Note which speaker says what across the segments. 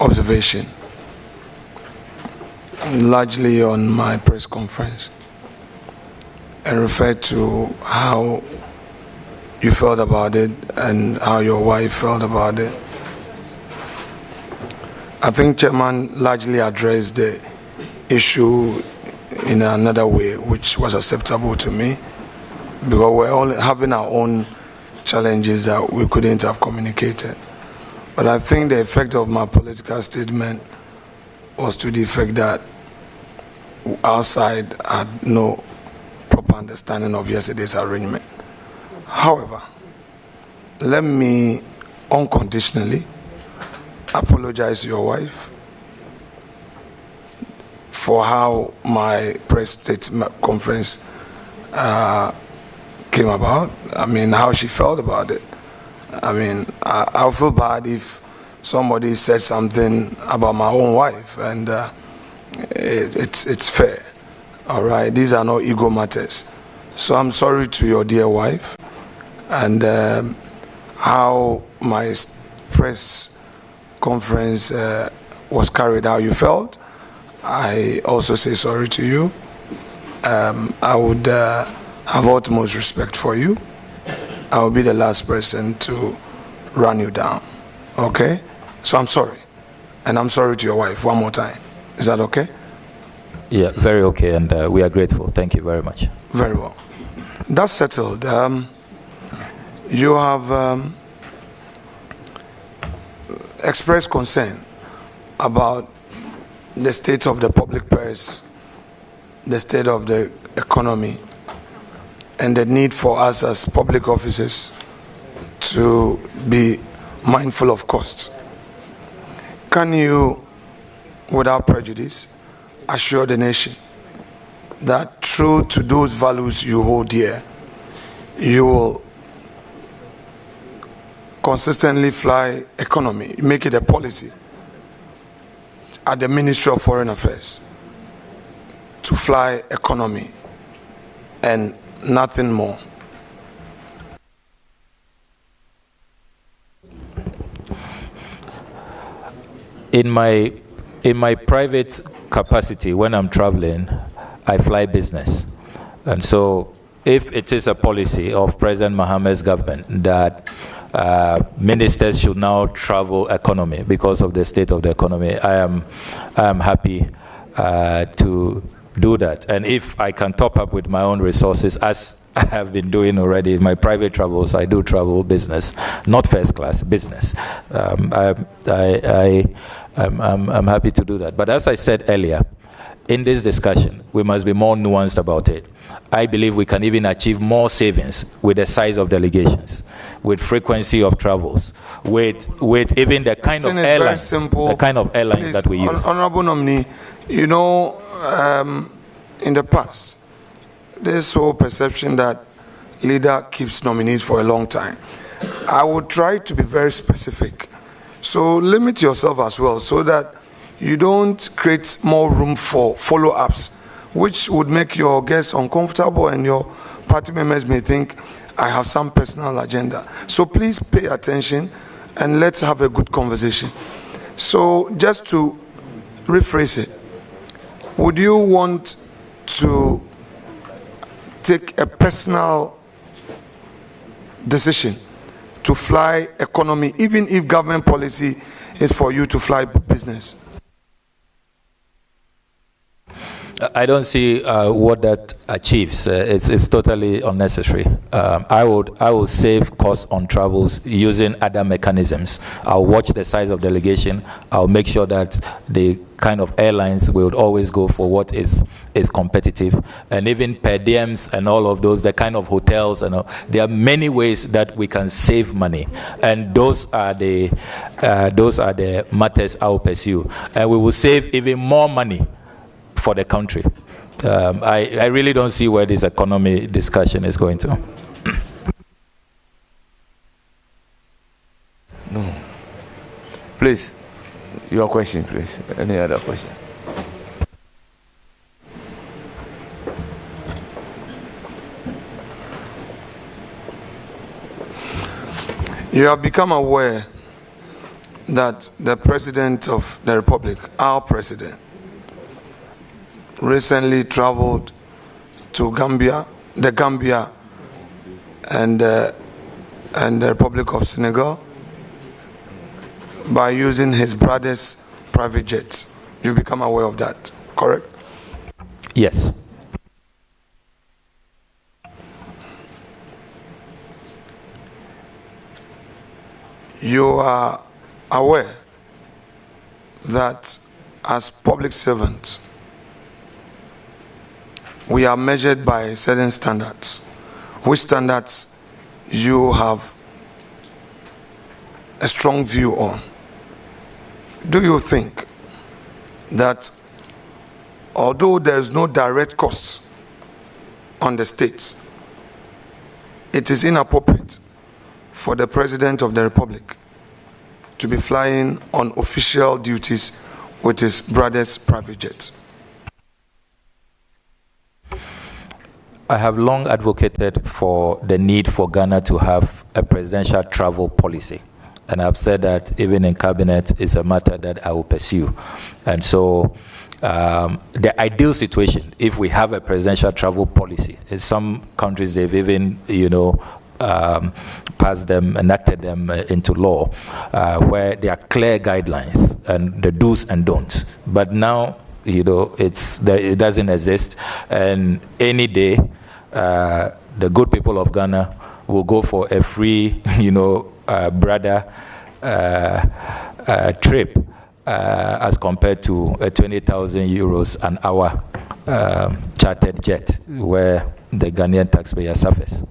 Speaker 1: observation, largely on my press conference, and refer to how you felt about it and how your wife felt about it. I think Chairman largely addressed the issue in another way, which was acceptable to me, because we're all having our own challenges that we couldn't have communicated. But I think the effect of my political statement was to the effect that our side had no proper understanding of yesterday's arrangement. However, let me unconditionally apologize to your wife for how my press conference came about. I mean, how she felt about it. I mean, I'll feel bad if somebody said something about my own wife, and it's fair. All right, these are not ego matters. So I'm sorry to your dear wife, and how my press conference was carried out, you felt. I also say sorry to you. I would have utmost respect for you. I will be the last person to run you down. Okay? So I'm sorry. And I'm sorry to your wife one more time. Is that okay?
Speaker 2: Yeah, very okay, and we are grateful. Thank you very much.
Speaker 1: Very well. That's settled. You have expressed concern about the state of the public purse, the state of the economy, and the need for us as public officers to be mindful of costs. Can you, without prejudice, assure the nation that true to those values you hold dear, you will consistently fly economy, make it a policy at the Ministry of Foreign Affairs to fly economy and nothing more?
Speaker 2: In my private capacity, when I'm traveling, I fly business. And so if it is a policy of President Mohammed's government that ministers should now travel economy because of the state of the economy, I am happy to do that. And if I can top up with my own resources, as I have been doing already in my private travels, I do travel business, not first class, business. I'm happy to do that. But as I said earlier, in this discussion, we must be more nuanced about it. I believe we can even achieve more savings with the size of delegations, with frequency of travels, with even the kind of airlines,
Speaker 1: Please,
Speaker 2: that we use.
Speaker 1: Honorable Nominee, you know, in the past, this whole perception that leader keeps nominees for a long time. I would try to be very specific. So limit yourself as well, so that you don't create more room for follow-ups, which would make your guests uncomfortable and your party members may think I have some personal agenda. So please pay attention and let's have a good conversation. So just to rephrase it, would you want to take a personal decision to fly economy, even if government policy is for you to fly business?
Speaker 2: I don't see what that achieves. It's totally unnecessary. I will save costs on travels using other mechanisms. I'll watch the size of delegation. I'll make sure that the kind of airlines will always go for what is competitive, and even per diems and all of those, the kind of hotels and all. There are many ways that we can save money, and those are the matters I will pursue, and we will save even more money for the country. I really don't see where this economy discussion is going to.
Speaker 3: No. Please, your question, please. Any other question?
Speaker 1: You have become aware that the President of the Republic, our President, recently traveled to Gambia and the Republic of Senegal by using his brother's private jets. You become aware of that, correct?
Speaker 2: Yes.
Speaker 1: You are aware that as public servants, we are measured by certain standards, which standards you have a strong view on. Do you think that although there is no direct cost on the states, it is inappropriate for the President of the Republic to be flying on official duties with his brother's private jet?
Speaker 2: I have long advocated for the need for Ghana to have a presidential travel policy. And I've said that even in cabinet, it's a matter that I will pursue. And so the ideal situation, if we have a presidential travel policy, in some countries they've even, passed them, enacted them into law, where there are clear guidelines and the do's and don'ts. But now, it doesn't exist. And any day, the good people of Ghana will go for a free, brother trip as compared to a 20,000 euros an hour chartered jet where the Ghanaian taxpayer suffers.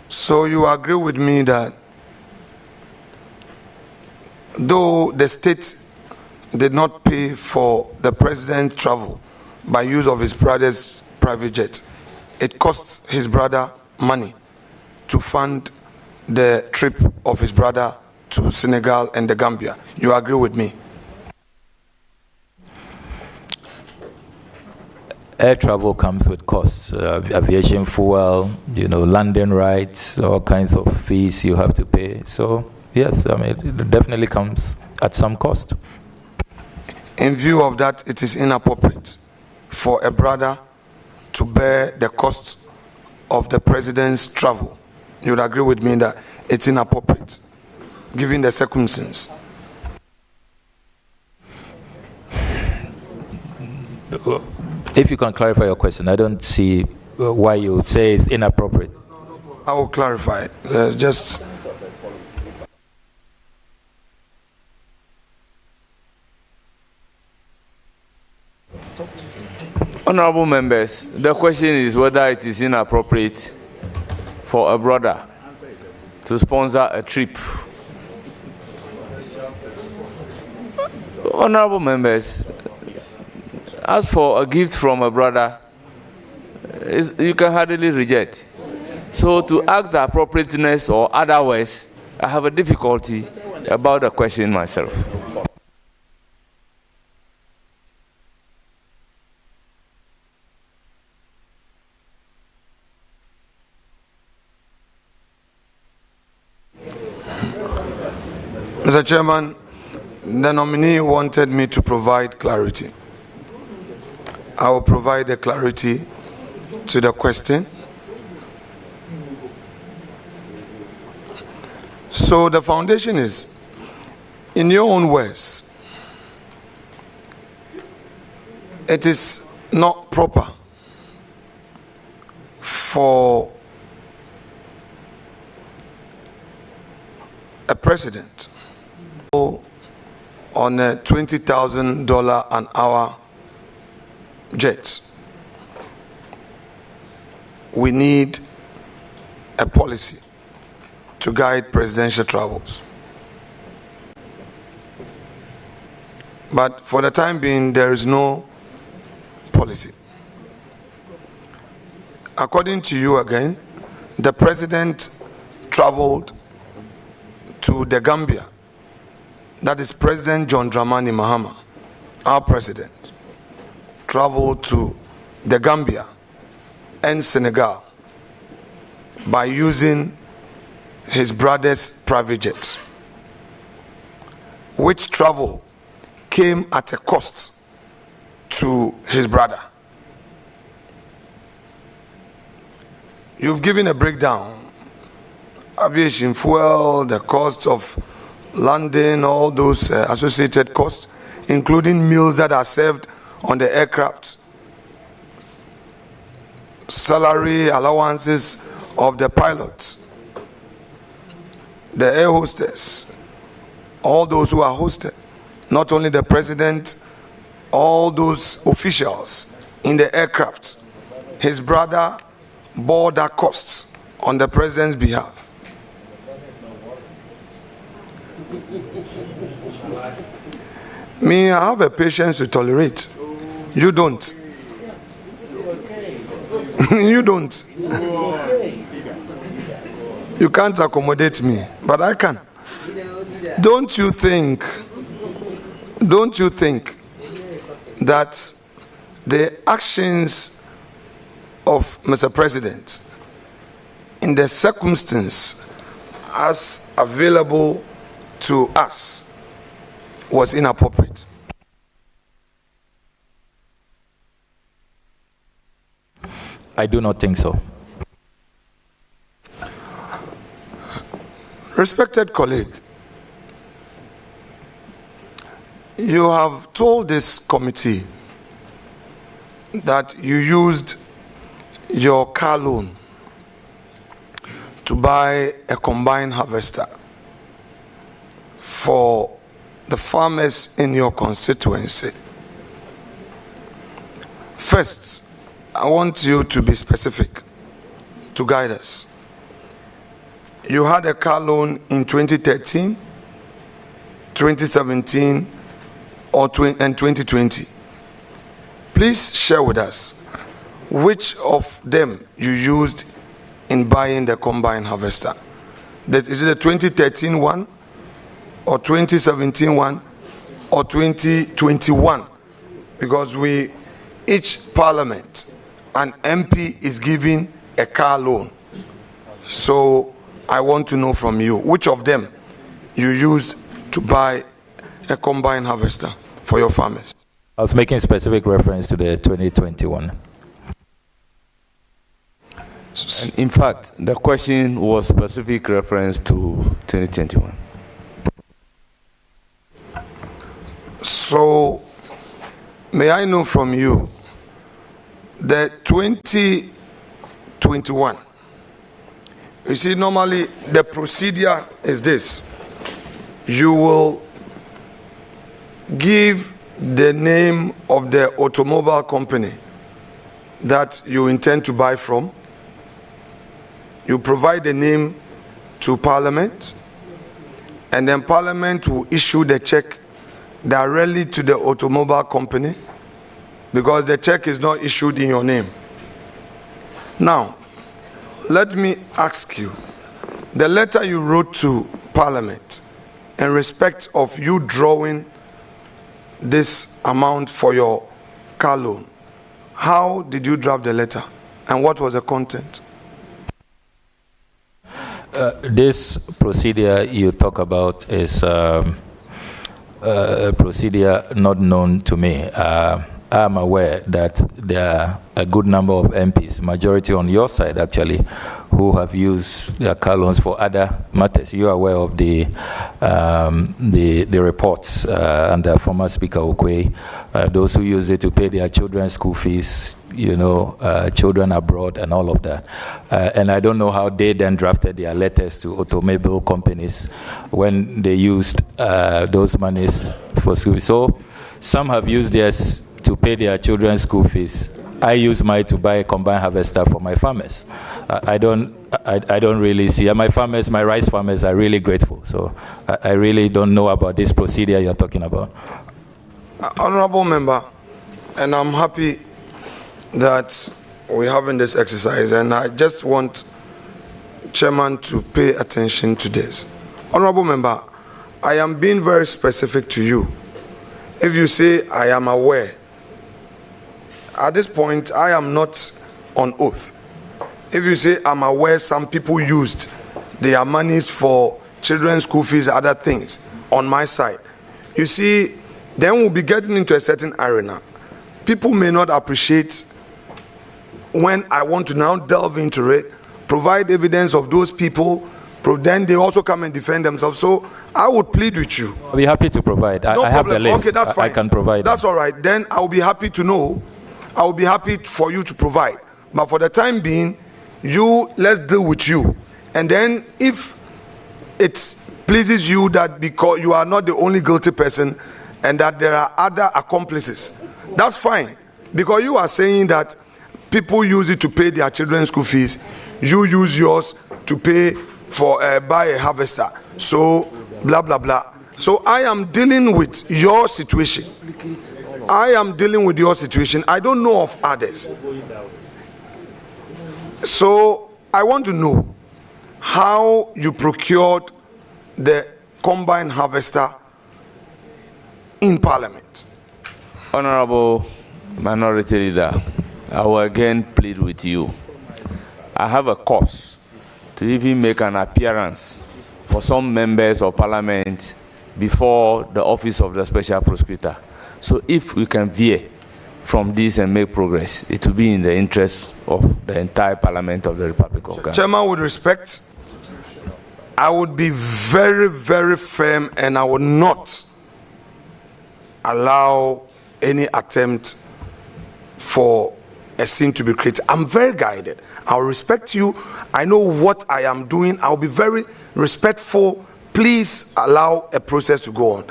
Speaker 1: So you agree with me that though the state did not pay for the president's travel by use of his brother's private jet, it costs his brother money to fund the trip of his brother to Senegal and the Gambia? You agree with me?
Speaker 2: Air travel comes with costs, aviation fuel, landing rights, all kinds of fees you have to pay. So yes, it definitely comes at some cost.
Speaker 1: In view of that, it is inappropriate for a brother to bear the cost of the president's travel. You would agree with me that it's inappropriate, given the circumstances.
Speaker 2: If you can clarify your question, I don't see why you would say it's inappropriate.
Speaker 1: I will clarify. Just
Speaker 3: Honorable members, the question is whether it is inappropriate for a brother to sponsor a trip. Honorable members, as for a gift from a brother, you can hardly reject. So to ask the appropriateness or otherwise, I have a difficulty about the question myself.
Speaker 1: Mr. Chairman, the nominee wanted me to provide clarity. I will provide the clarity to the question. So the foundation is, in your own words, it is not proper for a president on a $20,000 an hour jet. We need a policy to guide presidential travels. But for the time being, there is no policy. According to you again, the president traveled to the Gambia. That is President John Dramani Mahama, our president, traveled to the Gambia and Senegal by using his brother's private jets. which travel came at a cost to his brother. You've given a breakdown. Aviation fuel, the cost of landing, all those associated costs, including meals that are served on the aircraft, salary allowances of the pilots, the air hostess, all those who are hosted, not only the president, all those officials in the aircraft. His brother bore that cost on the president's behalf. Me, I have a patience to tolerate. You don't. You don't. You can't accommodate me, but I can. Don't you think that the actions of Mr. President in the circumstance as available to us was inappropriate?
Speaker 2: I do not think so.
Speaker 1: Respected colleague, you have told this committee that you used your car loan to buy a combined harvester for the farmers in your constituency. First, I want you to be specific to guide us. You had a car loan in 2013, 2017, and 2020. Please share with us which of them you used in buying the combined harvester. Is it the 2013 one, or 2017 one, or 2021? Because each parliament, an MP is giving a car loan. So I want to know from you which of them you used to buy a combined harvester for your farmers.
Speaker 2: I was making specific reference to the 2021.
Speaker 3: In fact, the question was specific reference to 2021.
Speaker 1: So, may I know from you, the 2021, you see, normally the procedure is this. You will give the name of the automobile company that you intend to buy from. You provide the name to Parliament, and then Parliament will issue the check directly to the automobile company, because the check is not issued in your name. Now, let me ask you, the letter you wrote to Parliament in respect of you drawing this amount for your car loan, how did you draft the letter and what was the content?
Speaker 2: This procedure you talk about is a procedure not known to me. I am aware that there are a good number of MPs, majority on your side actually, who have used their car loans for other matters. You are aware of the reports under former Speaker Okwe, those who use it to pay their children's school fees, children abroad and all of that. And I don't know how they then drafted their letters to automobile companies when they used those monies for school. So some have used theirs to pay their children's school fees. I use mine to buy a combined harvester for my farmers. I don't really see, and my farmers, my rice farmers are really grateful. So I really don't know about this procedure you're talking about.
Speaker 1: Honorable member, and I'm happy that we're having this exercise, and I just want Chairman to pay attention to this. Honorable member, I am being very specific to you. If you say I am aware, at this point I am not on oath. If you say I'm aware some people used their monies for children's school fees, other things, on my side, You see, then we'll be getting into a certain arena. People may not appreciate when I want to now delve into it, provide evidence of those people, then they also come and defend themselves. So I would plead with you.
Speaker 2: I'll be happy to provide.
Speaker 1: No
Speaker 2: I have the
Speaker 1: problem.
Speaker 2: list.
Speaker 1: Okay, that's fine.
Speaker 2: I can provide.
Speaker 1: That's all right. Then I'll be happy to know. I'll be happy for you to provide. But for the time being, let's deal with you. And then if it pleases you that because you are not the only guilty person and that there are other accomplices, that's fine. Because you are saying that people use it to pay their children's school fees. You use yours to pay for buy a harvester. So blah blah blah. So I am dealing with your situation. I am dealing with your situation. I don't know of others. So I want to know how you procured the combine harvester in Parliament.
Speaker 3: Honorable Minority Leader, I will again plead with you. I have a cause to even make an appearance for some members of Parliament before the office of the Special Prosecutor. So if we can veer from this and make progress, it will be in the interest of the entire Parliament of the Republic of Ghana.
Speaker 1: Chairman, with respect, I would be very, very firm and I would not allow any attempt for a scene to be created. I'm very guided. I'll respect you. I know what I am doing. I'll be very respectful. Please allow a process to go on.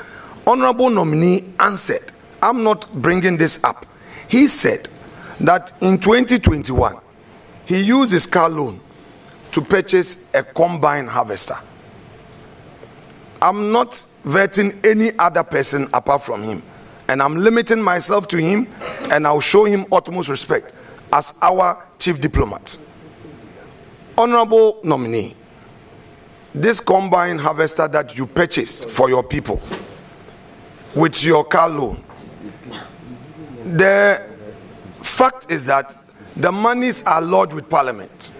Speaker 1: Honorable Nominee answered. I'm not bringing this up. He said that in 2021, he used his car loan to purchase a combine harvester. I'm not vetting any other person apart from him. And I'm limiting myself to him, and I'll show him utmost respect as our chief diplomat. Honorable Nominee, this combine harvester that you purchased for your people with your car loan, the fact is that the monies are lodged with Parliament.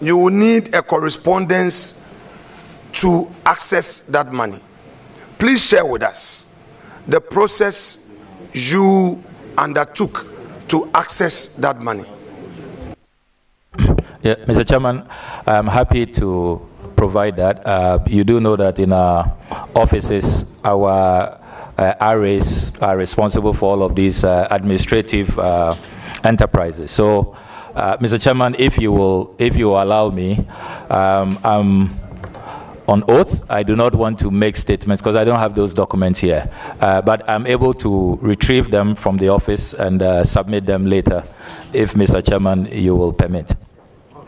Speaker 1: You will need a correspondence to access that money. Please share with us the process you undertook to access that money.
Speaker 2: Yeah, Mr. Chairman, I'm happy to provide that. You do know that in our offices, our RAs are responsible for all of these administrative enterprises. So, Mr. Chairman, if you will allow me, on oath, I do not want to make statements because I don't have those documents here. But I'm able to retrieve them from the office and submit them later, if Mr. Chairman, you will permit.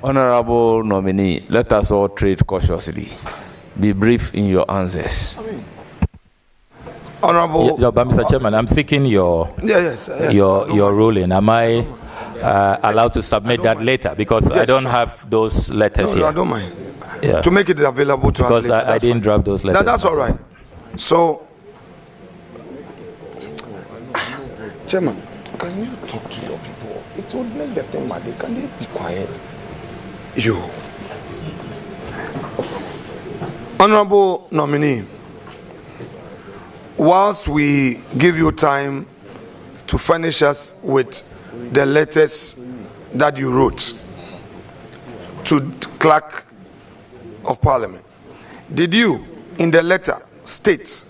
Speaker 3: Honorable Nominee, let us all tread cautiously. Be brief in your answers.
Speaker 1: Honorable,
Speaker 2: yeah, but Mr. Chairman, I'm seeking your your ruling. Am I allowed to submit that later? Because yes, I don't have those letters here.
Speaker 1: No, I don't mind.
Speaker 2: Yeah.
Speaker 1: To make it available to us later.
Speaker 2: Because I didn't drop those letters.
Speaker 1: That's all right. So, Chairman, can you talk to your people? It would make the thing mad. Can they be quiet? You. Honorable Nominee, whilst we give you time to furnish us with the letters that you wrote to the Clerk of Parliament, did you, in the letter, state,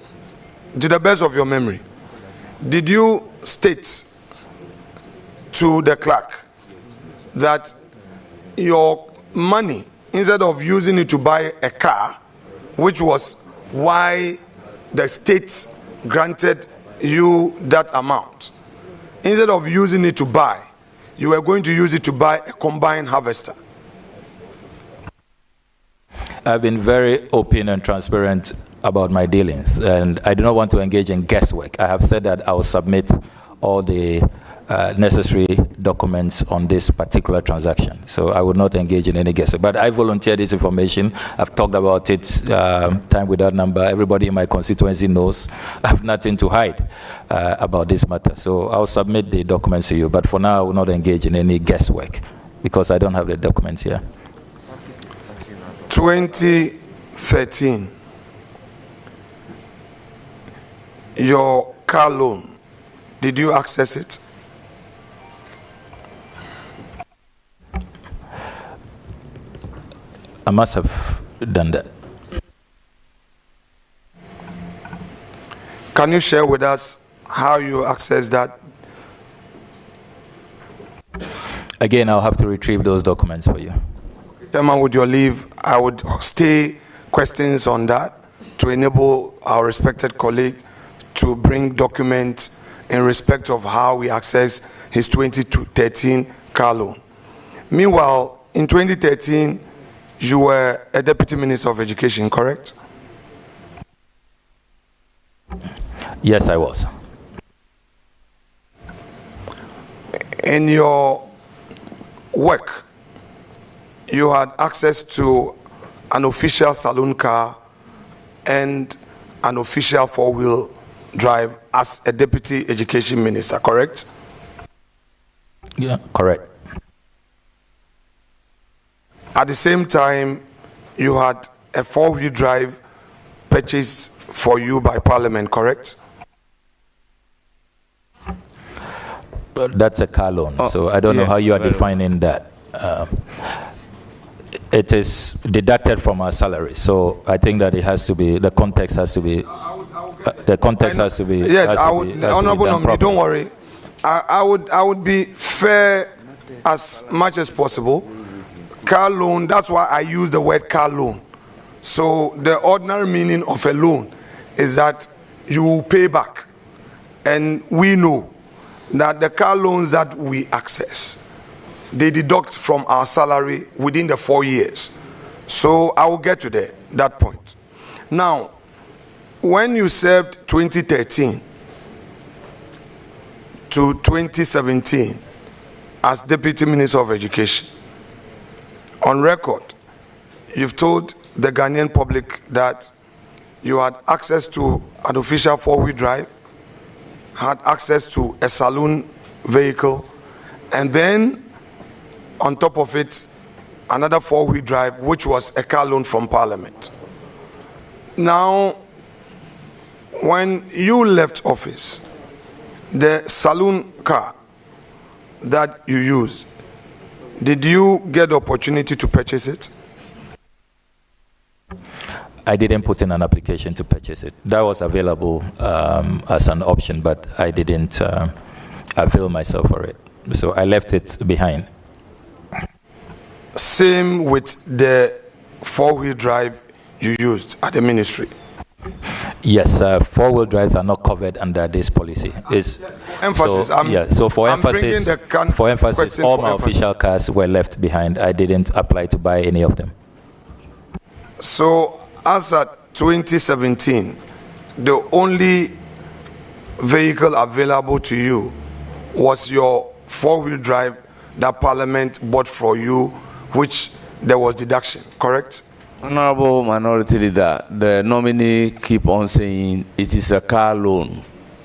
Speaker 1: to the best of your memory, did you state to the clerk that your money, instead of using it to buy a car, which was why the state granted you that amount, instead of using it to buy, you were going to use it to buy a combine harvester?
Speaker 2: I've been very open and transparent about my dealings, and I do not want to engage in guesswork. I have said that I will submit all the necessary documents on this particular transaction. So I would not engage in any guesswork. But I volunteered this information. I've talked about it time without number. Everybody in my constituency knows I have nothing to hide about this matter. So I'll submit the documents to you. But for now, I will not engage in any guesswork because I don't have the documents here. 2013,
Speaker 1: your car loan, did you access it?
Speaker 2: I must have done that.
Speaker 1: Can you share with us how you accessed that?
Speaker 2: Again, I'll have to retrieve those documents for you.
Speaker 1: Chairman, with your leave, I would stay questions on that to enable our respected colleague to bring documents in respect of how we access his 2013 car loan. Meanwhile, in 2013, you were a Deputy Minister of Education, correct?
Speaker 2: Yes, I was.
Speaker 1: In your work, you had access to an official saloon car and an official four-wheel drive as a Deputy Education Minister, correct?
Speaker 2: Yeah, correct.
Speaker 1: At the same time, you had a four-wheel drive purchased for you by Parliament, correct?
Speaker 2: But that's a car loan, so I don't know how you are defining that. It is deducted from our salary, so I think that it has to be, the context has to be, the context has to be.
Speaker 1: Yes, I would, Honorable Nominee, don't worry. I would be fair as much as possible. Car loan, that's why I use the word car loan. So the ordinary meaning of a loan is that you will pay back. And we know that the car loans that we access, they deduct from our salary within the 4 years. So I will get to that point. Now, when you served 2013 to 2017 as Deputy Minister of Education, on record, you've told the Ghanaian public that you had access to an official four-wheel drive, had access to a saloon vehicle, and then on top of it, another four-wheel drive, which was a car loan from Parliament. Now, when you left office, the saloon car that you used, did you get the opportunity to purchase it?
Speaker 2: I didn't put in an application to purchase it. That was available as an option, but I didn't avail myself for it. So I left it behind. Same
Speaker 1: with the four-wheel drive you used at the ministry?
Speaker 2: Yes, four-wheel drives are not covered under this policy.
Speaker 1: Emphasis.
Speaker 2: So for emphasis, all my official cars were left behind. I didn't apply to buy any of them.
Speaker 1: So as at 2017, the only vehicle available to you was your four-wheel drive that Parliament bought for you, which there was deduction, correct?
Speaker 3: Honorable Minority Leader, the nominee keep on saying it is a car loan,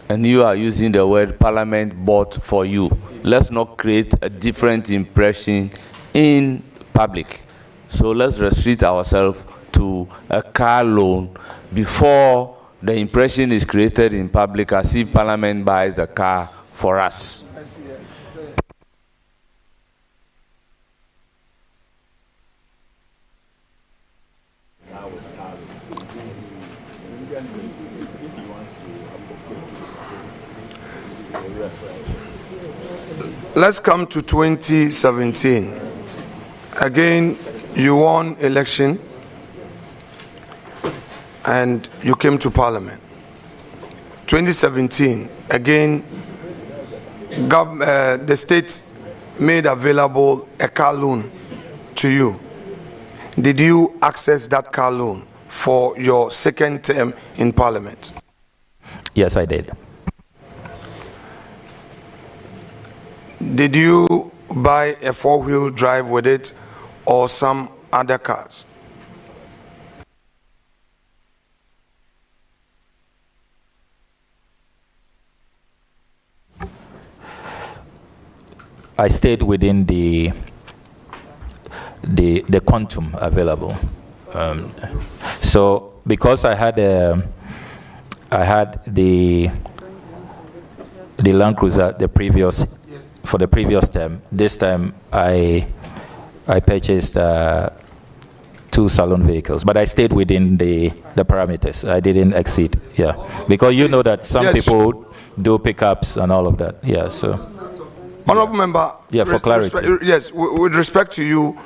Speaker 3: and you are using the word Parliament bought for you. Let's not create a different impression in public. So let's restrict ourselves to a car loan before the impression is created in public as if Parliament buys the car for us.
Speaker 1: Let's come to 2017. Again, you won election and you came to Parliament. 2017, again, the state made available a car loan to you. Did you access that car loan for your second term in Parliament?
Speaker 2: Yes, I did.
Speaker 1: Did you buy a four-wheel drive with it or some other cars?
Speaker 2: I stayed within the quantum available. So because I had I had the Land Cruiser for the previous term. This time I purchased 2 salon vehicles, but I stayed within the parameters. I didn't exceed. Yeah, because you know that some people do pickups and all of that. Yeah, so.
Speaker 1: Honorable member.
Speaker 2: Yeah, for clarity.
Speaker 1: Yes, with respect to you,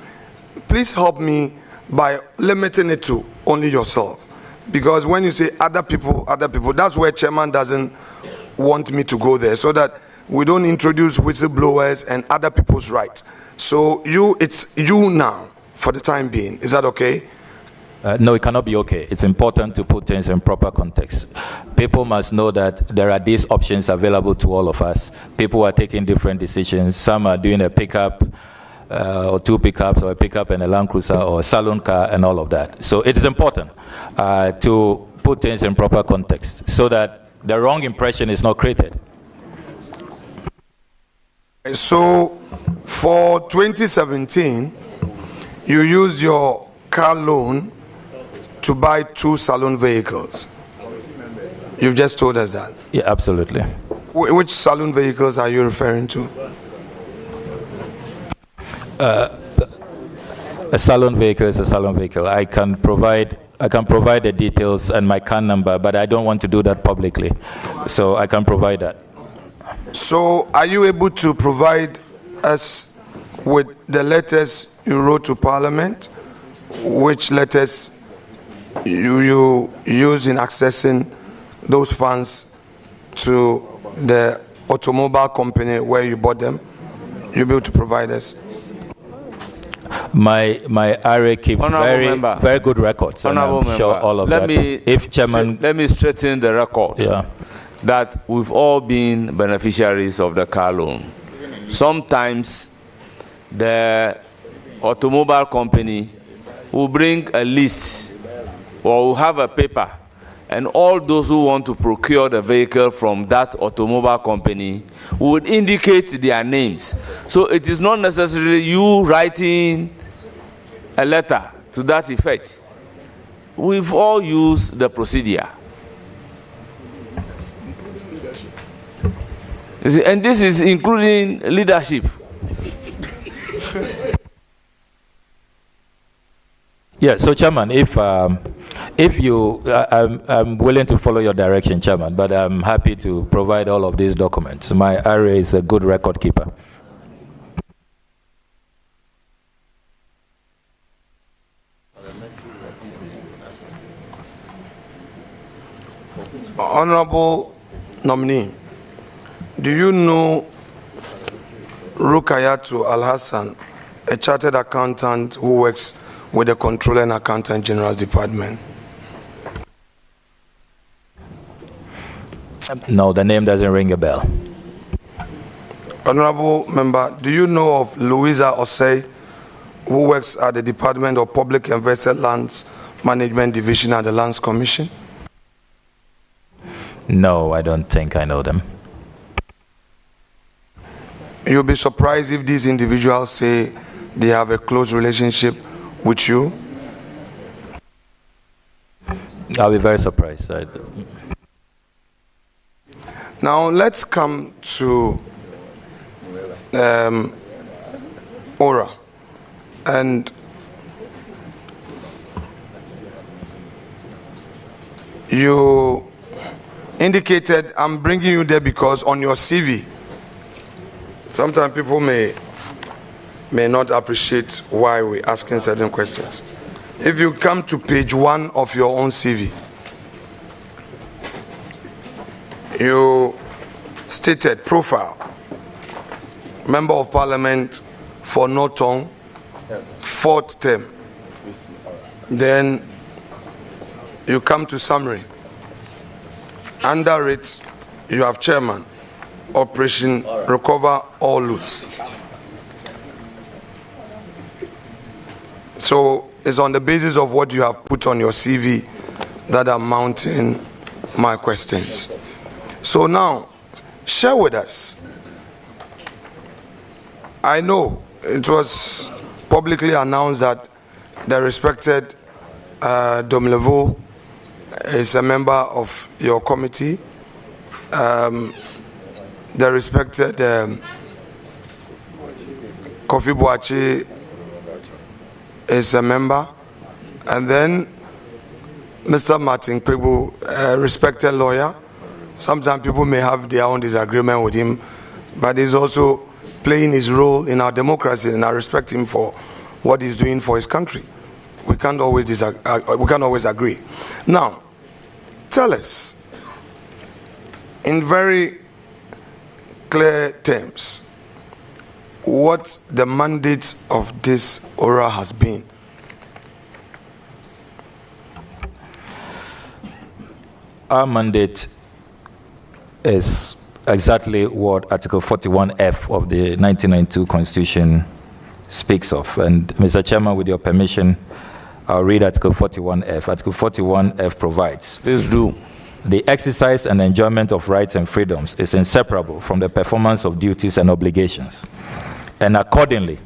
Speaker 1: please help me by limiting it to only yourself. Because when you say other people, that's where chairman doesn't want me to go there, so that we don't introduce whistleblowers and other people's rights. So it's you now for the time being. Is that okay?
Speaker 2: No, it cannot be okay. It's important to put things in proper context. People must know that there are these options available to all of us. People are taking different decisions. Some are doing a pickup or 2 pickups, or a pickup and a Land Cruiser, or a salon car, and all of that. So it is important to put things in proper context so that the wrong impression is not created.
Speaker 1: So for 2017, you used your car loan to buy 2 salon vehicles. You've just told us that.
Speaker 2: Yeah, absolutely.
Speaker 1: Which salon vehicles are you referring to?
Speaker 2: A salon vehicle is a salon vehicle. I can provide the details and my CAN number, but I don't want to do that publicly. So I can provide that.
Speaker 1: So are you able to provide us with the letters you wrote to Parliament? Which letters you use in accessing those funds to the automobile company where you bought them? You'll be able to provide us?
Speaker 2: My RA keeps very good records, and I'm sure all of that. If chairman,
Speaker 3: let me straighten the record.
Speaker 2: Yeah.
Speaker 3: That we've all been beneficiaries of the car loan. Sometimes the automobile company will bring a list or will have a paper, and all those who want to procure the vehicle from that automobile company would indicate their names. So it is not necessarily you writing a letter to that effect. We've all used the procedure. You see, and this is including leadership.
Speaker 2: Yeah, so Chairman, if you, I'm willing to follow your direction, Chairman, but I'm happy to provide all of these documents. My RA is a good record keeper.
Speaker 1: Honorable Nominee, do you know Rukayatu Al-Hassan, a chartered accountant who works with the Controller and Accountant General's Department?
Speaker 2: No, the name doesn't ring a bell.
Speaker 1: Honorable Member, do you know of Louisa Osei, who works at the Department of Public Invested Lands Management Division at the Lands Commission?
Speaker 2: No, I don't think I know them.
Speaker 1: You'll be surprised if these individuals say they have a close relationship with you.
Speaker 2: I'll be very surprised.
Speaker 1: Now let's come to Ora. And you indicated, I'm bringing you there because on your CV, sometimes people may not appreciate why we're asking certain questions. If you come to page 1 of your own CV, you stated profile, Member of Parliament for Norton, 4th term. Then you come to summary. Under it, you have chairman, Operation Recover All Loot. So it's on the basis of what you have put on your CV that I'm mounting my questions. So now, share with us. I know it was publicly announced that the respected Domlevo is a member of your committee. The respected Kofi Boachi is a member. And then Mr. Martin Kpebu, a respected lawyer. Sometimes people may have their own disagreement with him, but he's also playing his role in our democracy, and I respect him for what he's doing for his country. We can't always agree. Now, tell us, in very clear terms, what the mandate of this ORA has been.
Speaker 2: Our mandate is exactly what Article 41F of the 1992 Constitution speaks of. And Mr. Chairman, with your permission, I'll read Article 41F. Article 41F provides,
Speaker 3: Please do.
Speaker 2: The exercise and enjoyment of rights and freedoms is inseparable from the performance of duties and obligations. And accordingly,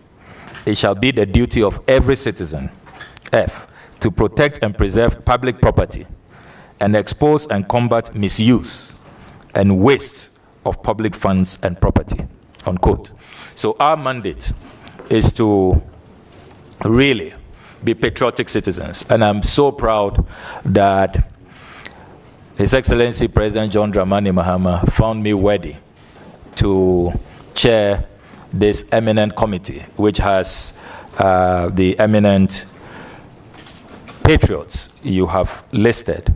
Speaker 2: it shall be the duty of every citizen, F, to protect and preserve public property and expose and combat misuse and waste of public funds and property, unquote. So our mandate is to really be patriotic citizens. And I'm so proud that His Excellency President John Dramani Mahama found me worthy to chair this eminent committee, which has the eminent patriots you have listed.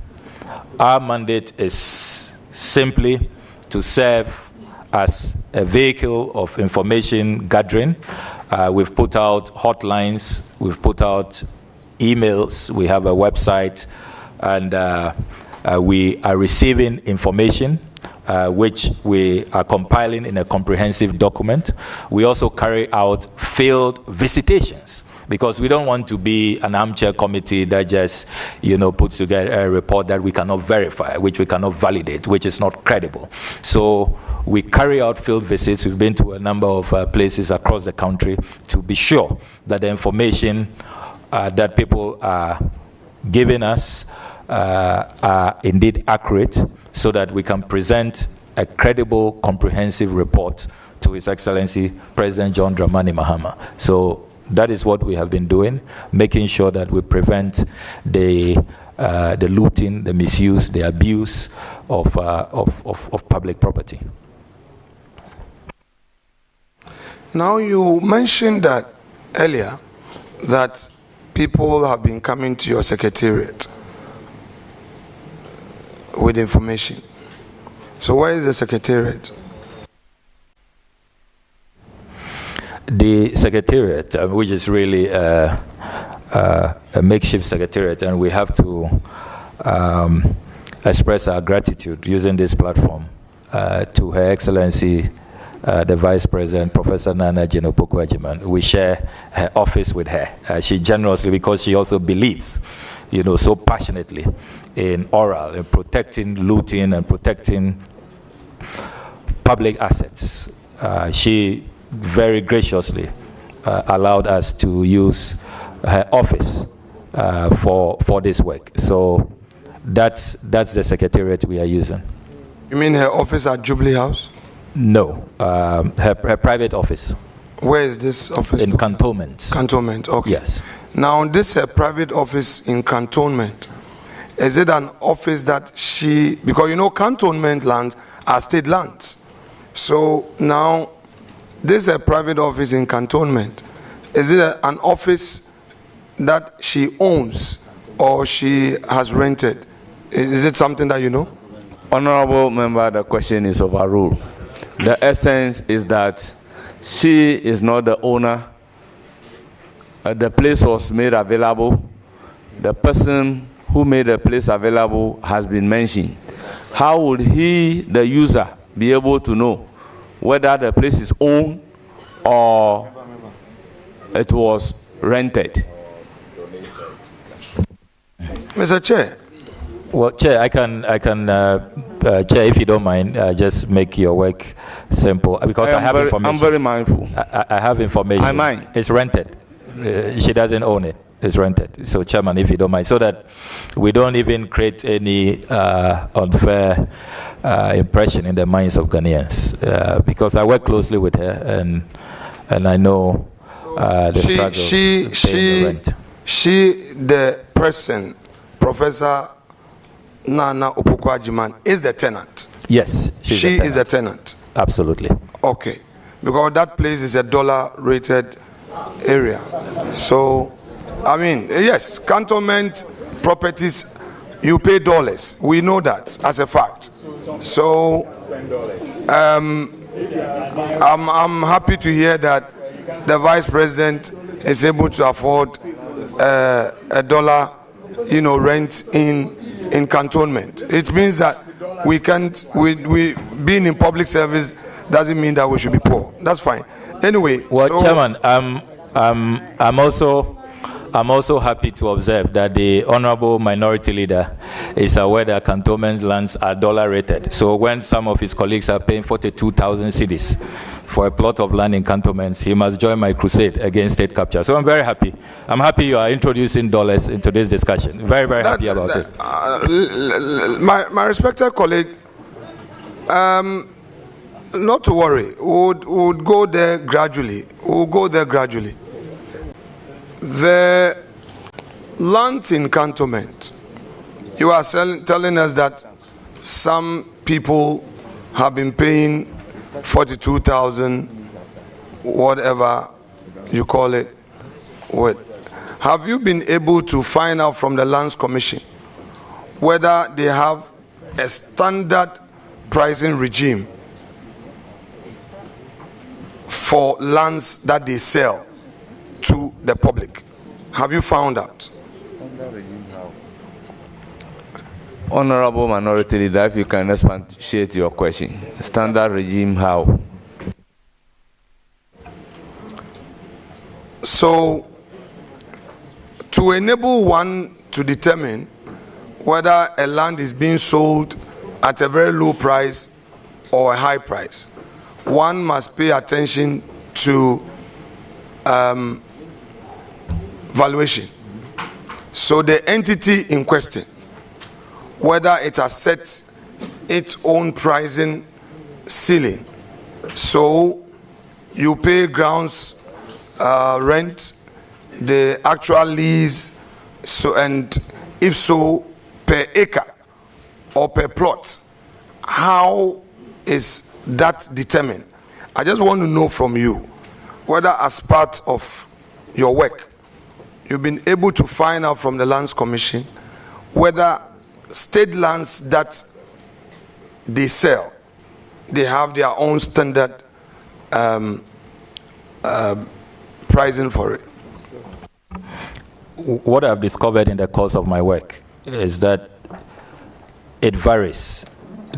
Speaker 2: Our mandate is simply to serve as a vehicle of information gathering. We've put out hotlines, we've put out emails, we have a website, and we are receiving information which we are compiling in a comprehensive document. We also carry out field visitations, because we don't want to be an armchair committee that just, puts together a report that we cannot verify, which we cannot validate, which is not credible. So we carry out field visits. We've been to a number of places across the country to be sure that the information that people are giving us are indeed accurate, so that we can present a credible, comprehensive report to His Excellency President John Dramani Mahama. So that is what we have been doing, making sure that we prevent the looting, the misuse, the abuse of public property.
Speaker 1: Now, you mentioned that earlier, that people have been coming to your secretariat with information. So where is the secretariat?
Speaker 2: The secretariat, which is really a makeshift secretariat, and we have to express our gratitude using this platform to Her Excellency the Vice President, Professor Nana Jenopoku-Agyemang. We share her office with her. She generously, because she also believes, so passionately in oral, in protecting looting and protecting public assets. She very graciously allowed us to use her office for this work. So that's the secretariat we are using.
Speaker 1: You mean her office at Jubilee House?
Speaker 2: No, her private office.
Speaker 1: Where is this office?
Speaker 2: In Cantonment.
Speaker 1: Cantonment, okay.
Speaker 2: Yes.
Speaker 1: Now, this her private office in Cantonment, is it an office that she, because Cantonment lands are state lands. So now, this is a private office in Cantonment. Is it an office that she owns or she has rented? Is it something that you know?
Speaker 3: Honorable member, the question is overruled. The essence is that she is not the owner. The place was made available. The person who made the place available has been mentioned. How would he, the user, be able to know whether the place is owned or it was rented?
Speaker 1: Mr. Chair.
Speaker 2: Well, Chair, I can Chair, if you don't mind, just make your work simple, because I have information.
Speaker 3: I'm very mindful.
Speaker 2: I have information.
Speaker 3: I mind.
Speaker 2: It's rented. She doesn't own it. is rented. So, Chairman, if you don't mind, so that we don't even create any unfair impression in the minds of Ghanaians, because I work closely with her, and I know the struggle to pay the rent.
Speaker 1: The person, Professor Nana Opoku-Agyeman, is the tenant.
Speaker 2: Yes,
Speaker 1: she is a tenant.
Speaker 2: Absolutely.
Speaker 1: Okay, because that place is a dollar-rated area. So, I mean, yes, cantonment properties, you pay dollars. We know that as a fact. So, I'm happy to hear that the Vice President is able to afford a dollar, rent in cantonment. It means that we can't. We being in public service doesn't mean that we should be poor. That's fine. Anyway.
Speaker 2: Well, so, Chairman, I'm also happy to observe that the Honorable Minority Leader is aware that cantonment lands are dollar rated. So when some of his colleagues are paying 42,000 cedis for a plot of land in cantonments, he must join my crusade against state capture. So I'm very happy. I'm happy you are introducing dollars into this discussion. Very, very happy about it.
Speaker 1: My respected colleague, not to worry. We'll go there gradually. The land in cantonment, you are telling us that some people have been paying 42,000, whatever you call it. Have you been able to find out from the Lands Commission whether they have a standard pricing regime for lands that they sell to the public? Have you found out?
Speaker 3: Honorable Minority Leader, if you can expatiate your question. Standard regime how?
Speaker 1: So, to enable one to determine whether a land is being sold at a very low price or a high price, one must pay attention to valuation. So the entity in question, whether it has set its own pricing ceiling, so you pay grounds rent, the actual lease, so, and if so, per acre or per plot, how is that determined? I just want to know from you whether as part of your work you've been able to find out from the Lands Commission whether state lands that they sell, they have their own standard pricing for it.
Speaker 2: What I've discovered in the course of my work is that it varies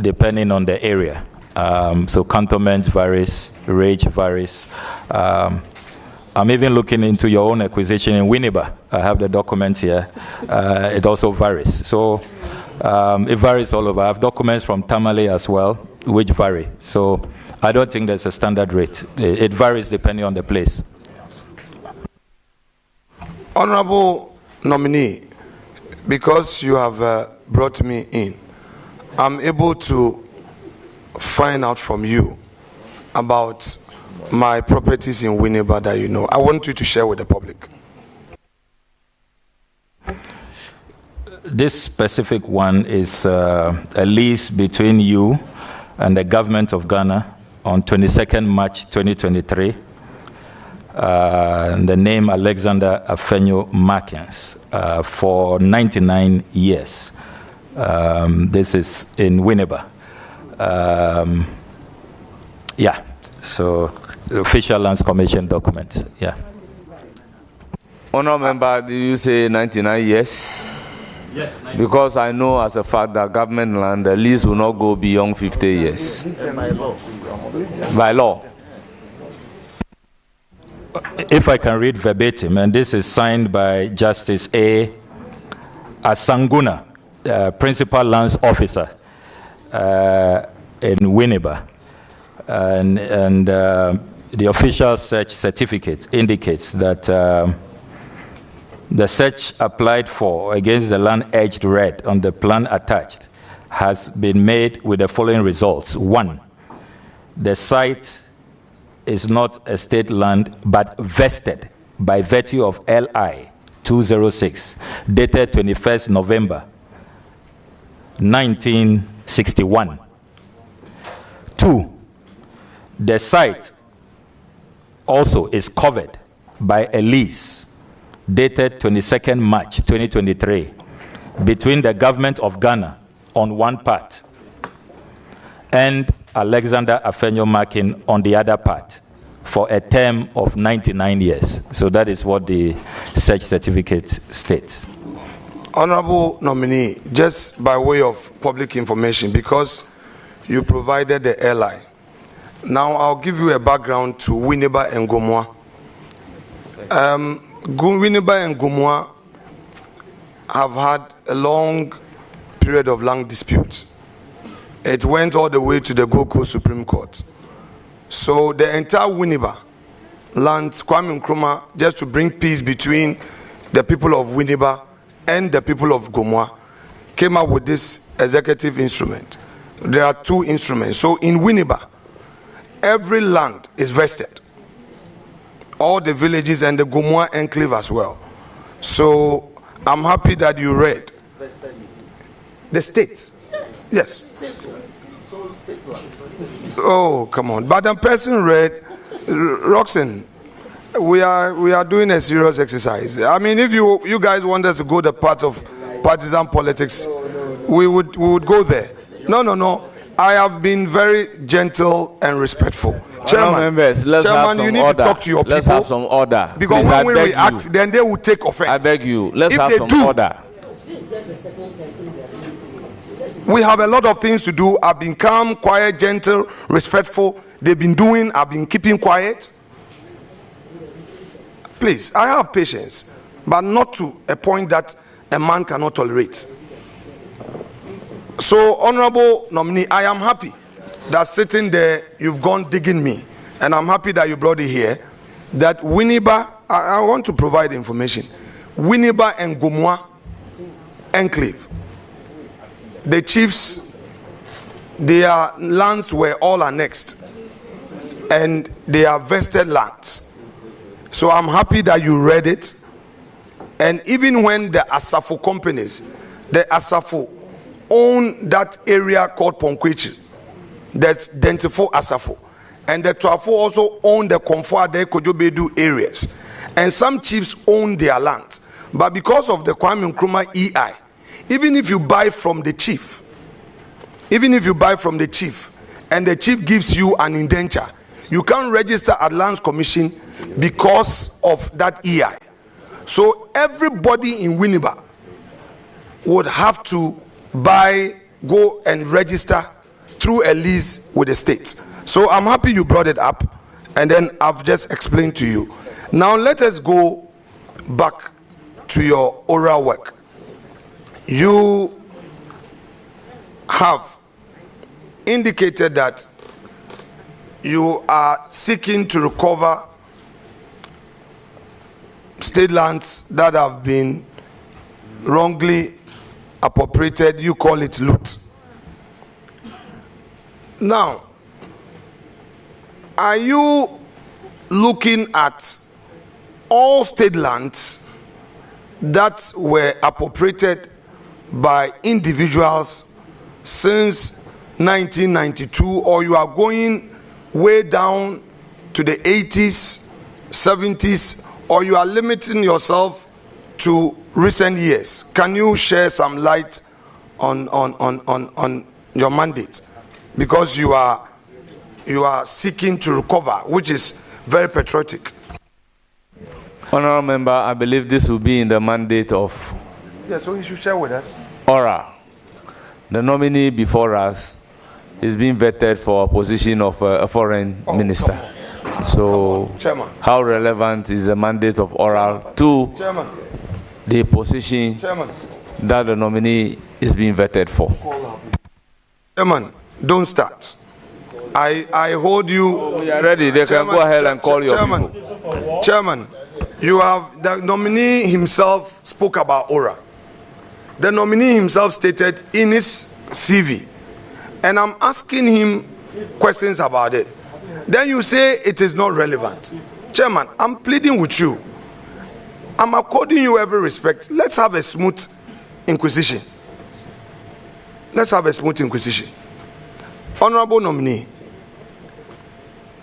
Speaker 2: depending on the area. So cantonments varies, range varies. I'm even looking into your own acquisition in Winneba. I have the documents here. It also varies. So it varies all over. I have documents from Tamale as well, which vary. So I don't think there's a standard rate. It varies depending on the place.
Speaker 1: Honorable Nominee, because you have brought me in, I'm able to find out from you about my properties in Winneba that you know. I want you to share with the public.
Speaker 2: This specific one is a lease between you and the government of Ghana on 22nd March 2023. The name Alexander Afenyo-Markin for 99 years. This is in Winneba. Yeah, so the official Lands Commission document, yeah.
Speaker 3: Honourable Member, did you say 99 years?
Speaker 2: Yes.
Speaker 3: Because I know as a fact that government land, the lease will not go beyond 50 years. By law.
Speaker 2: If I can read verbatim, and this is signed by Justice A. Asanguna, Principal Lands Officer in Winneba. And the official search certificate indicates that The search applied for against the land edged red on the plan attached has been made with the following results. 1, the site is not a state land but vested by virtue of LI 206 dated 21st November 1961. 2, the site also is covered by a lease dated 22nd March 2023 between the government of Ghana on one part and Alexander Afenyo-Markin on the other part for a term of 99 years. So that is what the search certificate states.
Speaker 1: Honorable nominee, just by way of public information, because you provided the LI, now I'll give you a background to Winneba and Gomwa. Winneba and Gomwa have had a long period of land disputes. It went all the way to the Gold Coast Supreme Court. So the entire Winneba land, Kwame Nkrumah, just to bring peace between the people of Winneba and the people of Gomwa, came up with this executive instrument. There are 2 instruments. So in Winneba, every land is vested. All the villages and the Gomwa enclave as well. So I'm happy that you read. The state. Yes. Oh, come on. But the person read, Roxanne, we are doing a serious exercise. I mean, if you guys want us to go the path of partisan politics, we would go there. No. I have been very gentle and respectful. Chairman, you need to talk to your people.
Speaker 3: Let's have some order.
Speaker 1: Because when we react, then they will take offense.
Speaker 3: I beg you. Let's have some order.
Speaker 1: We have a lot of things to do. I've been calm, quiet, gentle, respectful. They've been doing, I've been keeping quiet. Please, I have patience, but not to a point that a man cannot tolerate. So, honorable nominee, I am happy that sitting there, you've gone digging me. And I'm happy that you brought it here. That Winneba, I want to provide information. Winneba and Gomwa enclave. The chiefs, their lands were all annexed. And they are vested lands. So I'm happy that you read it. And even when the Asafo companies, the Asafo own that area called Ponkwechi, that's Dentifo Asafo, and the Twafo also own the Komfo-Ade Kojobedu areas, and some chiefs own their land. But because of the Kwame Nkrumah EI, even if you buy from the chief, and the chief gives you an indenture, you can't register at Lands Commission because of that EI. So everybody in Winneba would have to go and register through a lease with the state. So I'm happy you brought it up, and then I've just explained to you. Now let us go back to your oral work. You have indicated that you are seeking to recover state lands that have been wrongly appropriated. You call it loot. Now, are you looking at all state lands that were appropriated by individuals since 1992, or you are going way down to the 80s, 70s, or you are limiting yourself to recent years? Can you share some light on your mandate? Because you are seeking to recover, which is very patriotic.
Speaker 3: Honourable Member, I believe this will be in the mandate of...
Speaker 1: Yeah, so you should share with us.
Speaker 3: ORA. The nominee before us is being vetted for a position of a foreign minister. So,
Speaker 1: Chairman,
Speaker 3: how relevant is the mandate of ORA to the position that the nominee is being vetted for?
Speaker 1: Chairman, don't start. I hold you.
Speaker 3: We are ready. They can go ahead and call your people.
Speaker 1: Chairman, The nominee himself spoke about Ora. The nominee himself stated in his CV, and I'm asking him questions about it. Then you say it is not relevant. Chairman, I'm pleading with you. I'm according you every respect. Let's have a smooth inquisition. Let's have a smooth inquisition. Honorable nominee,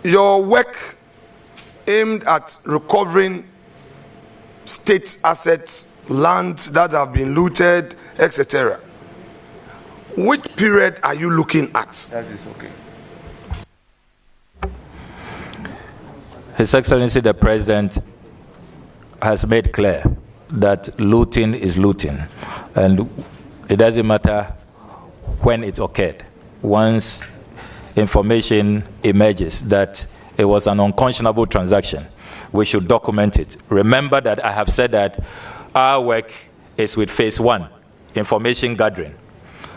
Speaker 1: your work aimed at recovering state assets, lands that have been looted, etc. Which period are you looking at?
Speaker 3: That is okay.
Speaker 2: His Excellency the President has made clear that looting is looting, and it doesn't matter when it occurred. Once information emerges that it was an unconscionable transaction, we should document it. Remember that I have said that our work is with phase 1, information gathering.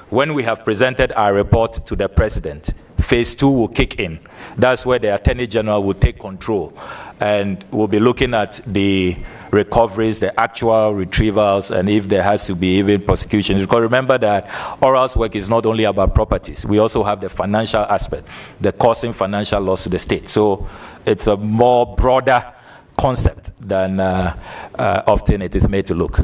Speaker 2: When we have presented our report to the President, phase 2 will kick in. That's where the Attorney General will take control, and we'll be looking at the recoveries, the actual retrievals, and if there has to be even prosecutions. Because remember that Oral's work is not only about properties. We also have the financial aspect, the causing financial loss to the state. So it's a more broader concept than often it is made to look.